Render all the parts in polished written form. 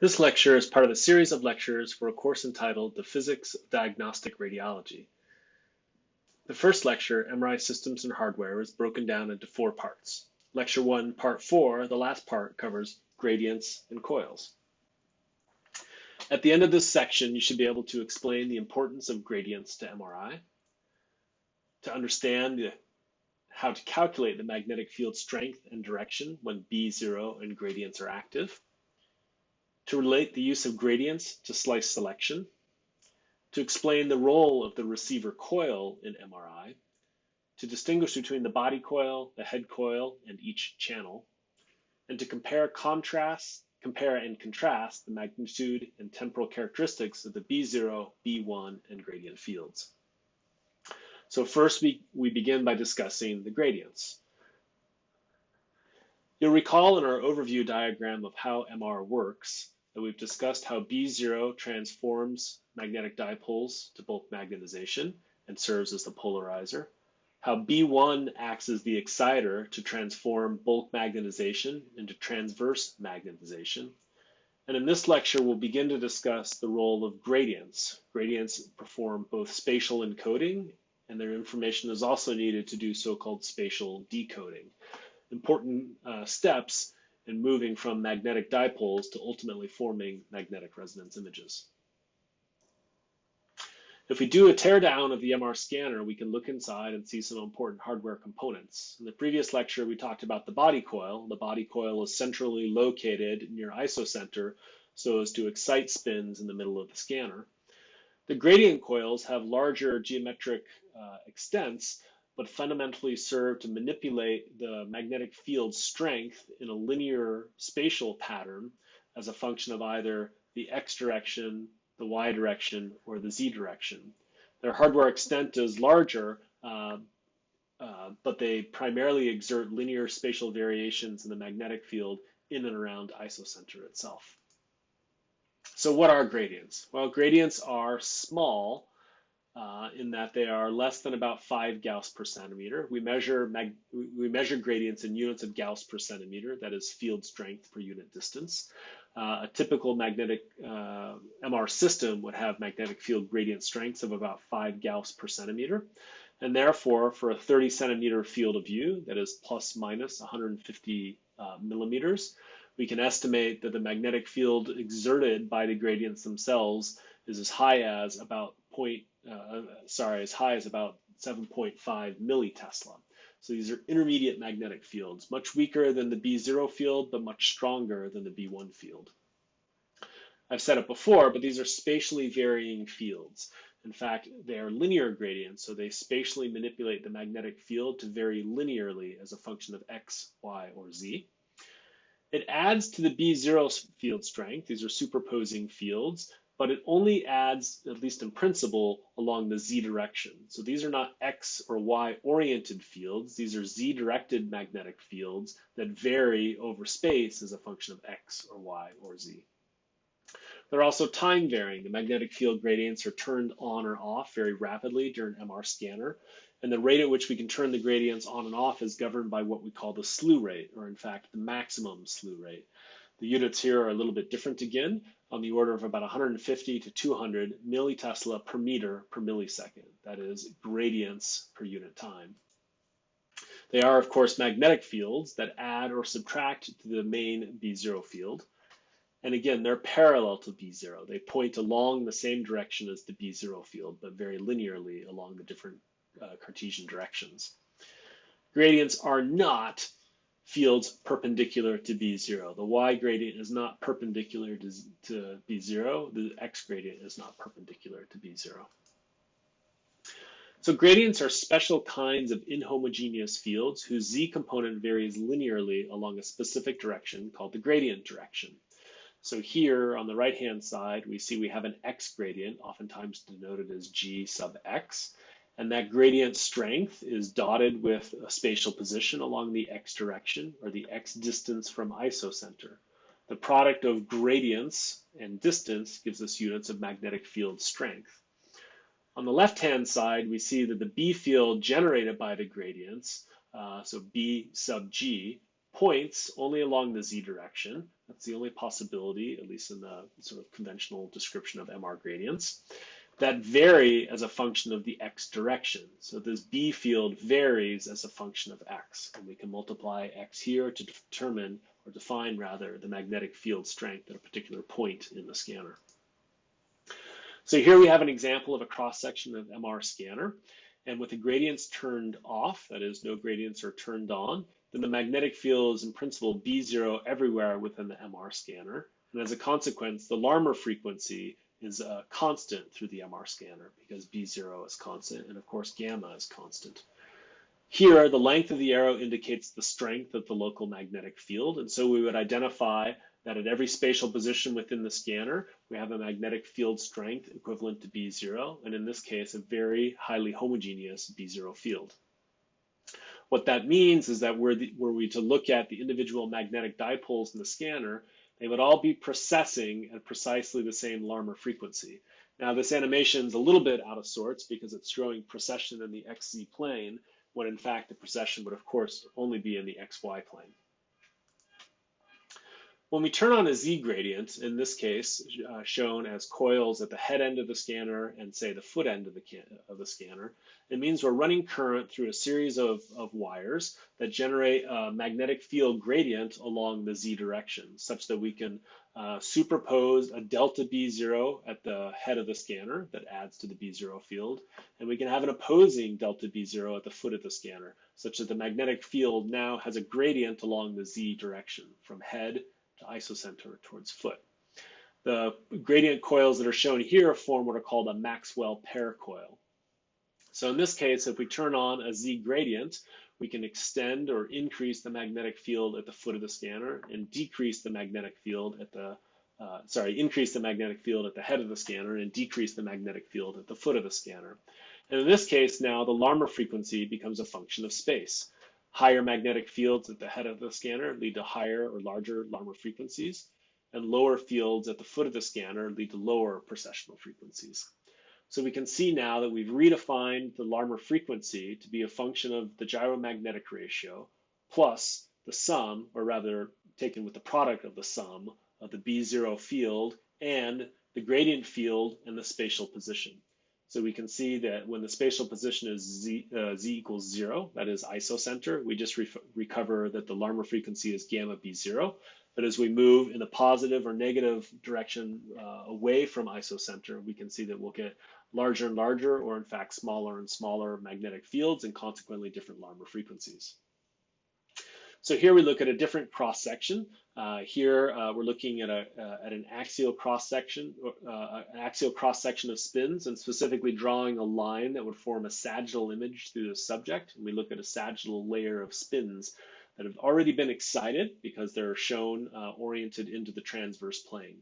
This lecture is part of a series of lectures for a course entitled The Physics of Diagnostic Radiology. The first lecture, MRI Systems and Hardware, is broken down into 4 parts. Lecture 1, Part 4, the last part, covers gradients and coils. At the end of this section, you should be able to explain the importance of gradients to MRI, to understand how to calculate the magnetic field strength and direction when B0 and gradients are active, to relate the use of gradients to slice selection, to explain the role of the receiver coil in MRI, to distinguish between the body coil, the head coil, and each channel, and to compare and contrast the magnitude and temporal characteristics of the B0, B1, and gradient fields. So first we begin by discussing the gradients. You'll recall in our overview diagram of how MR works that we've discussed how B0 transforms magnetic dipoles to bulk magnetization and serves as the polarizer, how B1 acts as the exciter to transform bulk magnetization into transverse magnetization. And in this lecture, we'll begin to discuss the role of gradients. Gradients perform both spatial encoding, and their information is also needed to do so-called spatial decoding. Important steps in moving from magnetic dipoles to ultimately forming magnetic resonance images. If we do a teardown of the MR scanner, we can look inside and see some important hardware components. In the previous lecture, we talked about the body coil. The body coil is centrally located near isocenter so as to excite spins in the middle of the scanner. The gradient coils have larger geometric extents, but fundamentally serve to manipulate the magnetic field strength in a linear spatial pattern as a function of either the X direction, the Y direction, or the Z direction. Their hardware extent is larger, but they primarily exert linear spatial variations in the magnetic field in and around isocenter itself. So what are gradients? Well, gradients are small in that they are less than about 5 Gauss per centimeter. We measure gradients in units of Gauss per centimeter, that is field strength per unit distance. A typical magnetic MR system would have magnetic field gradient strengths of about 5 Gauss per centimeter. And therefore, for a 30 centimeter field of view, that is plus minus 150 millimeters, we can estimate that the magnetic field exerted by the gradients themselves is as high as about 7.5 millitesla. So these are intermediate magnetic fields, much weaker than the B0 field, but much stronger than the B1 field. I've said it before, but these are spatially varying fields. In fact, they are linear gradients, so they spatially manipulate the magnetic field to vary linearly as a function of X, Y, or Z. It adds to the B0 field strength. These are superposing fields, but it only adds, at least in principle, along the Z direction. So these are not X or Y oriented fields. These are Z directed magnetic fields that vary over space as a function of X or Y or Z. They're also time varying. The magnetic field gradients are turned on or off very rapidly during MR scanner. And the rate at which we can turn the gradients on and off is governed by what we call the slew rate, or in fact, the maximum slew rate. The units here are a little bit different again, on the order of about 150 to 200 millitesla per meter per millisecond. That is gradients per unit time. They are, of course, magnetic fields that add or subtract to the main B0 field. And again, they're parallel to B0. They point along the same direction as the B0 field, but very linearly along the different Cartesian directions. Gradients are not fields perpendicular to B0. The Y gradient is not perpendicular to B0. The X gradient is not perpendicular to B0. So gradients are special kinds of inhomogeneous fields whose Z component varies linearly along a specific direction called the gradient direction. So here on the right-hand side, we see we have an X gradient, oftentimes denoted as G sub X. And that gradient strength is dotted with a spatial position along the X direction, or the X distance from isocenter. The product of gradients and distance gives us units of magnetic field strength. On the left-hand side, we see that the B field generated by the gradients, so B sub G, points only along the Z direction. That's the only possibility, at least in the sort of conventional description of MR gradients, that vary as a function of the x direction. So this B field varies as a function of x, and we can multiply x here to determine, or define rather, the magnetic field strength at a particular point in the scanner. So here we have an example of a cross-section of MR scanner, and with the gradients turned off, that is, no gradients are turned on, then the magnetic field is in principle B0 everywhere within the MR scanner, and as a consequence, the Larmor frequency is constant through the MR scanner because B0 is constant, and of course gamma is constant. Here, the length of the arrow indicates the strength of the local magnetic field, and so we would identify that at every spatial position within the scanner, we have a magnetic field strength equivalent to B0, and in this case, a very highly homogeneous B0 field. What that means is that were we to look at the individual magnetic dipoles in the scanner, they would all be precessing at precisely the same Larmor frequency. Now, this animation is a little bit out of sorts because it's showing precession in the XZ plane, when in fact the precession would, of course, only be in the XY plane. When we turn on a Z gradient, in this case shown as coils at the head end of the scanner and say the foot end of the scanner, it means we're running current through a series of wires that generate a magnetic field gradient along the Z direction, such that we can superpose a delta B0 at the head of the scanner that adds to the B0 field, and we can have an opposing delta B0 at the foot of the scanner, such that the magnetic field now has a gradient along the Z direction from head to isocenter towards foot. The gradient coils that are shown here form what are called a Maxwell pair coil. So in this case, if we turn on a Z gradient, we can extend or increase the magnetic field at the foot of the scanner and decrease the magnetic field at the, increase the magnetic field at the head of the scanner and decrease the magnetic field at the foot of the scanner. And in this case now, the Larmor frequency becomes a function of space. Higher magnetic fields at the head of the scanner lead to higher or larger Larmor frequencies, and lower fields at the foot of the scanner lead to lower precessional frequencies. So we can see now that we've redefined the Larmor frequency to be a function of the gyromagnetic ratio plus the sum, or rather taken with the product of the sum of the B0 field and the gradient field and the spatial position. So we can see that when the spatial position is Z equals 0, that is isocenter, we just recover that the Larmor frequency is gamma B0. But as we move in the positive or negative direction away from isocenter, we can see that we'll get larger and larger, or in fact smaller and smaller magnetic fields and consequently different Larmor frequencies. So here we look at a different cross section. Here we're looking at an axial cross section, of spins, and specifically drawing a line that would form a sagittal image through the subject. And we look at a sagittal layer of spins that have already been excited because they're shown oriented into the transverse plane.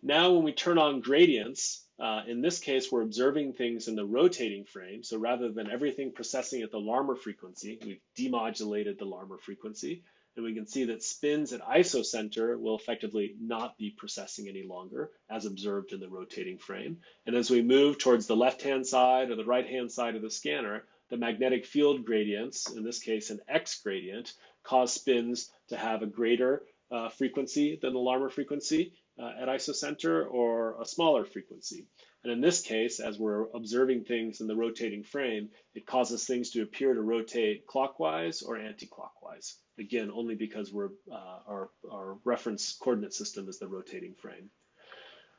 Now when we turn on gradients, in this case we're observing things in the rotating frame. So rather than everything precessing at the Larmor frequency, we've demodulated the Larmor frequency. And we can see that spins at isocenter will effectively not be precessing any longer, as observed in the rotating frame. And as we move towards the left-hand side or the right-hand side of the scanner, the magnetic field gradients, in this case an X gradient, cause spins to have a greater frequency than the Larmor frequency at isocenter, or a smaller frequency. And in this case, as we're observing things in the rotating frame, it causes things to appear to rotate clockwise or anti-clockwise. Again, only because our reference coordinate system is the rotating frame.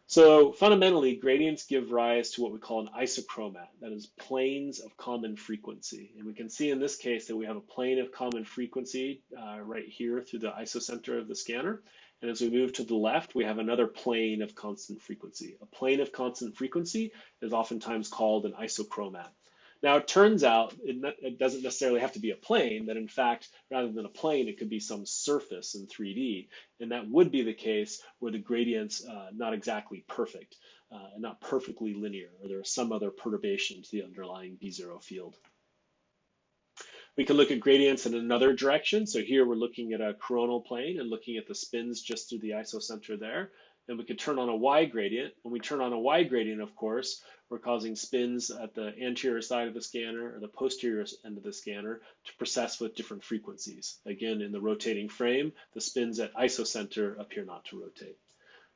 So fundamentally, gradients give rise to what we call an isochromat, that is planes of common frequency. And we can see in this case that we have a plane of common frequency right here through the isocenter of the scanner. And as we move to the left, we have another plane of constant frequency. A plane of constant frequency is oftentimes called an isochromat. Now, it turns out it doesn't necessarily have to be a plane, that in fact, rather than a plane, it could be some surface in 3D. And that would be the case where the gradient's not exactly perfect, and not perfectly linear, or there is some other perturbation to the underlying B0 field. We can look at gradients in another direction. So here we're looking at a coronal plane and looking at the spins just through the isocenter there. and we could turn on a Y gradient. When we turn on a Y gradient, of course, we're causing spins at the anterior side of the scanner or the posterior end of the scanner to process with different frequencies. Again, in the rotating frame, the spins at isocenter appear not to rotate.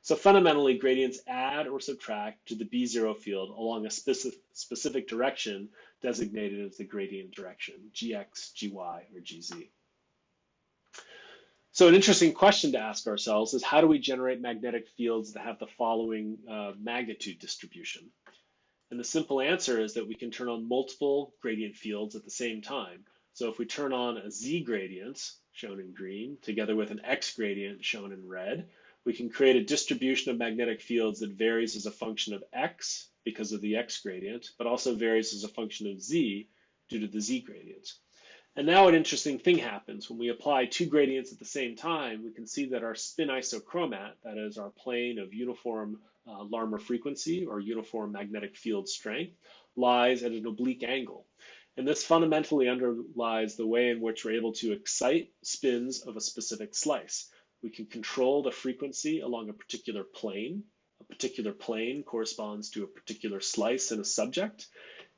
So fundamentally, gradients add or subtract to the B0 field along a specific direction designated as the gradient direction, Gx, Gy, or Gz. So an interesting question to ask ourselves is how do we generate magnetic fields that have the following magnitude distribution? And the simple answer is that we can turn on multiple gradient fields at the same time. So if we turn on a Z gradient, shown in green, together with an X gradient, shown in red, we can create a distribution of magnetic fields that varies as a function of X because of the X gradient, but also varies as a function of Z due to the Z gradient. And now an interesting thing happens. When we apply two gradients at the same time, we can see that our spin isochromat, that is our plane of uniform Larmor frequency or uniform magnetic field strength, lies at an oblique angle. And this fundamentally underlies the way in which we're able to excite spins of a specific slice. We can control the frequency along a particular plane. A particular plane corresponds to a particular slice in a subject.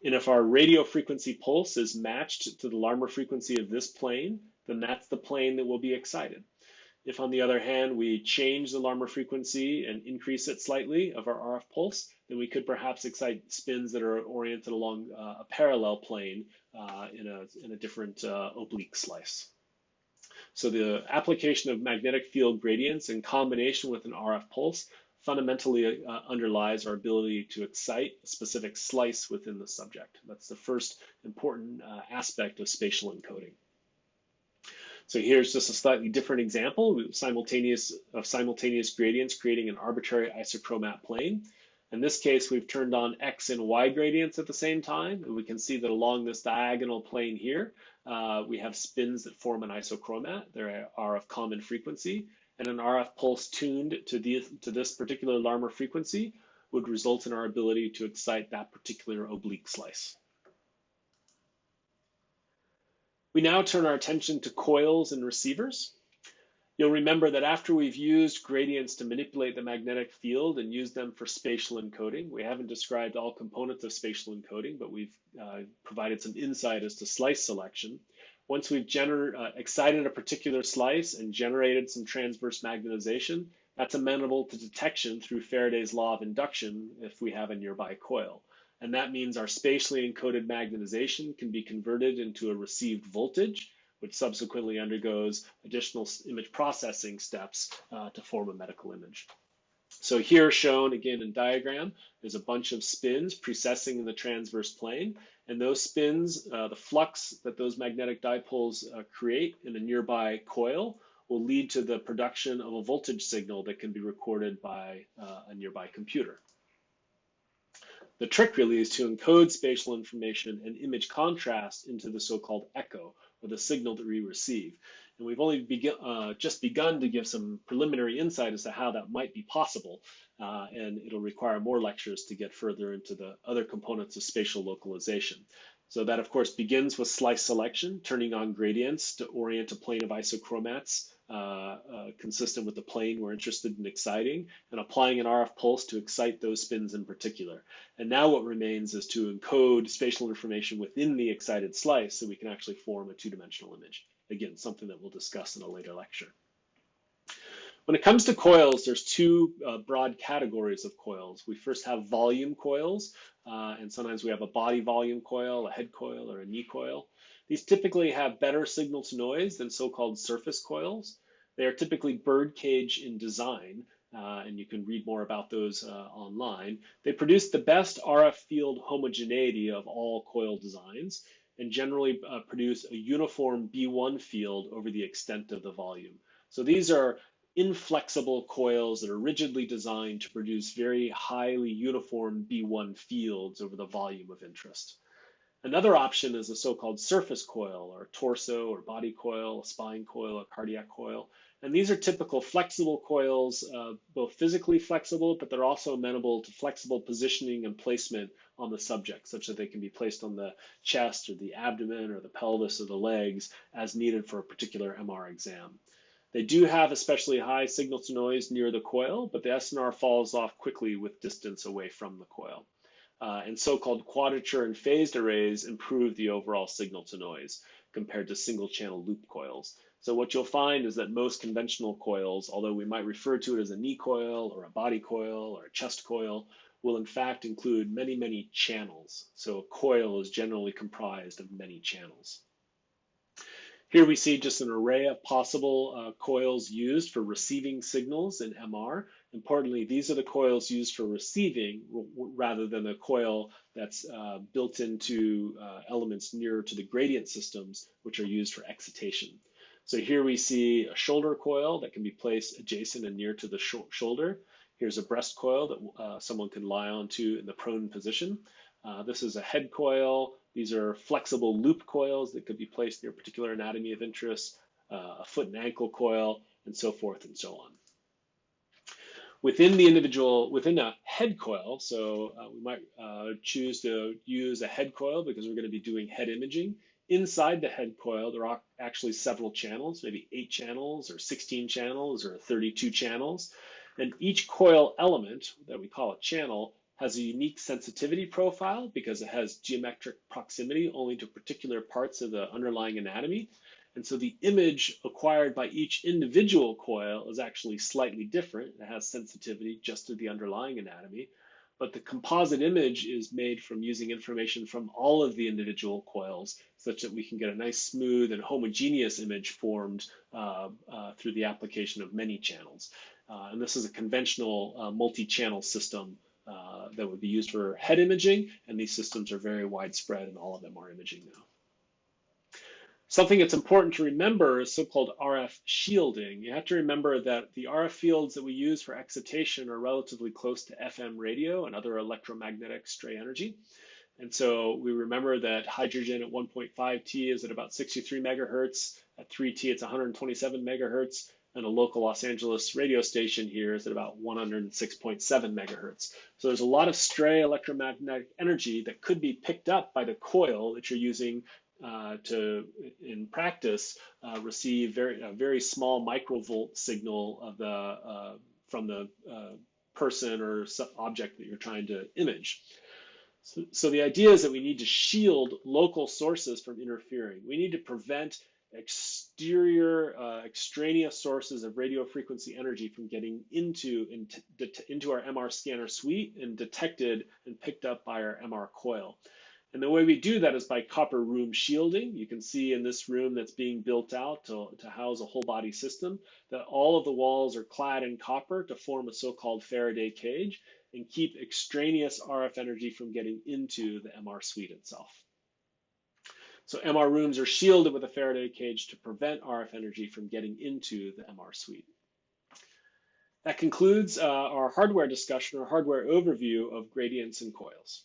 And if our radio frequency pulse is matched to the Larmor frequency of this plane, then that's the plane that will be excited. If, on the other hand, we change the Larmor frequency and increase it slightly of our RF pulse, then we could perhaps excite spins that are oriented along a parallel plane in a different oblique slice. So the application of magnetic field gradients in combination with an RF pulse fundamentally underlies our ability to excite a specific slice within the subject. That's the first important aspect of spatial encoding. So here's just a slightly different example of simultaneous gradients creating an arbitrary isochromat plane. In this case, we've turned on X and Y gradients at the same time, and we can see that along this diagonal plane here, we have spins that form an isochromat. They are of common frequency, and an RF pulse tuned to this particular Larmor frequency would result in our ability to excite that particular oblique slice. We now turn our attention to coils and receivers. You'll remember that after we've used gradients to manipulate the magnetic field and used them for spatial encoding, we haven't described all components of spatial encoding, but we've provided some insight as to slice selection. Once we've excited a particular slice and generated some transverse magnetization, that's amenable to detection through Faraday's law of induction if we have a nearby coil. And that means our spatially encoded magnetization can be converted into a received voltage, which subsequently undergoes additional image processing steps to form a medical image. So here shown again in diagram, there's a bunch of spins precessing in the transverse plane, and those spins, the flux that those magnetic dipoles create in a nearby coil will lead to the production of a voltage signal that can be recorded by a nearby computer. The trick really is to encode spatial information and image contrast into the so-called echo, or the signal that we receive. And we've only just begun to give some preliminary insight as to how that might be possible, and it'll require more lectures to get further into the other components of spatial localization. So that, of course, begins with slice selection, turning on gradients to orient a plane of isochromats consistent with the plane we're interested in exciting, and applying an RF pulse to excite those spins in particular. And now what remains is to encode spatial information within the excited slice so we can actually form a two-dimensional image. Again, something that we'll discuss in a later lecture. When it comes to coils, there's two broad categories of coils. We first have volume coils, and sometimes we have a body volume coil, a head coil, or a knee coil. These typically have better signal to noise than so-called surface coils. They are typically birdcage in design, and you can read more about those online. They produce the best RF field homogeneity of all coil designs, and generally produce a uniform B1 field over the extent of the volume. So these are inflexible coils that are rigidly designed to produce very highly uniform B1 fields over the volume of interest. Another option is a so-called surface coil, or torso or body coil, a spine coil, a cardiac coil. And these are typical flexible coils, both physically flexible, but they're also amenable to flexible positioning and placement on the subject, such that they can be placed on the chest or the abdomen or the pelvis or the legs as needed for a particular MR exam. They do have especially high signal to noise near the coil, but the SNR falls off quickly with distance away from the coil. And so-called quadrature and phased arrays improve the overall signal to noise compared to single channel loop coils. So what you'll find is that most conventional coils, although we might refer to it as a knee coil or a body coil or a chest coil, will in fact include many, many channels. So a coil is generally comprised of many channels. Here we see just an array of possible coils used for receiving signals in MR. Importantly, these are the coils used for receiving rather than the coil that's built into elements nearer to the gradient systems, which are used for excitation. So here we see a shoulder coil that can be placed adjacent and near to the shoulder. Here's a breast coil that someone can lie onto in the prone position. This is a head coil. These are flexible loop coils that could be placed near a particular anatomy of interest, a foot and ankle coil, and so forth and so on. Within a head coil, so we might choose to use a head coil because we're going to be doing head imaging. Inside the head coil, there are actually several channels, maybe 8 channels or 16 channels or 32 channels. And each coil element that we call a channel has a unique sensitivity profile because it has geometric proximity only to particular parts of the underlying anatomy. And so the image acquired by each individual coil is actually slightly different. It has sensitivity just to the underlying anatomy. But the composite image is made from using information from all of the individual coils such that we can get a nice smooth and homogeneous image formed through the application of many channels. And this is a conventional multi-channel system that would be used for head imaging, and these systems are very widespread and all of them are imaging now. Something that's important to remember is so-called RF shielding. You have to remember that the RF fields that we use for excitation are relatively close to FM radio and other electromagnetic stray energy. And so we remember that hydrogen at 1.5 T is at about 63 megahertz. At 3 T, it's 127 megahertz. And a local Los Angeles radio station here is at about 106.7 megahertz. So there's a lot of stray electromagnetic energy that could be picked up by the coil that you're using to, in practice, receive a very small microvolt signal of from the person or object that you're trying to image. So the idea is that we need to shield local sources from interfering. We need to prevent extraneous sources of radio frequency energy from getting into our MR scanner suite and detected and picked up by our MR coil. And the way we do that is by copper room shielding. You can see in this room that's being built out to house a whole body system that all of the walls are clad in copper to form a so-called Faraday cage and keep extraneous RF energy from getting into the MR suite itself. So MR rooms are shielded with a Faraday cage to prevent RF energy from getting into the MR suite. That concludes our hardware discussion or hardware overview of gradients and coils.